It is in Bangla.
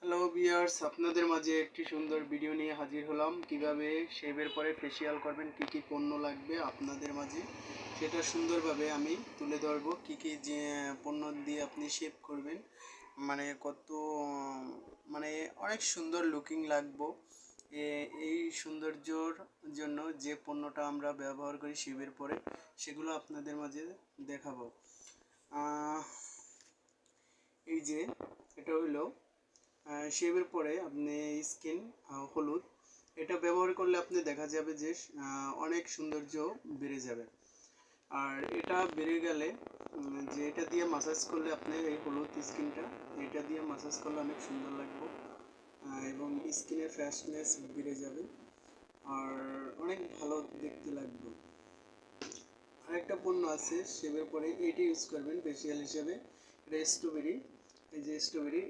হ্যালো ভিউয়ার্স, আপনাদের মাঝে একটি সুন্দর ভিডিও নিয়ে হাজির হলাম। কিভাবে শেভের পরে ফেসিয়াল করবেন, কি কি পণ্য লাগবে আপনাদের মাঝে সেটা সুন্দরভাবে আমি তুলে ধরবো। কি কি যে পণ্য দিয়ে আপনি শেভ করবেন, মানে কত মানে অনেক সুন্দর লুকিং লাগবো। এই সৌন্দর্যর জন্য যে পণ্যটা আমরা ব্যবহার করি শেভের পরে, সেগুলো আপনাদের মাঝে দেখাবো। এই যে এটা হলো শেভের পরে আপনি স্কিন হলুদ, এটা ব্যবহার করলে আপনি দেখা যাবে যে অনেক সৌন্দর্য বেড়ে যাবে। আর এটা বেড়ে গেলে যে এটা দিয়ে মাসাজ করলে আপনি এই হলুদ স্কিনটা এটা দিয়ে মাসাজ করলে অনেক সুন্দর লাগবে এবং স্কিনের ফ্রেশনেস বেড়ে যাবে আর অনেক ভালো দেখতে লাগবে। আরেকটা পণ্য আছে শেভের পরে, এটি ইউজ করবেন ফেসিয়াল হিসেবে। এটা স্ট্রবেরি, এই যে স্ট্রবেরি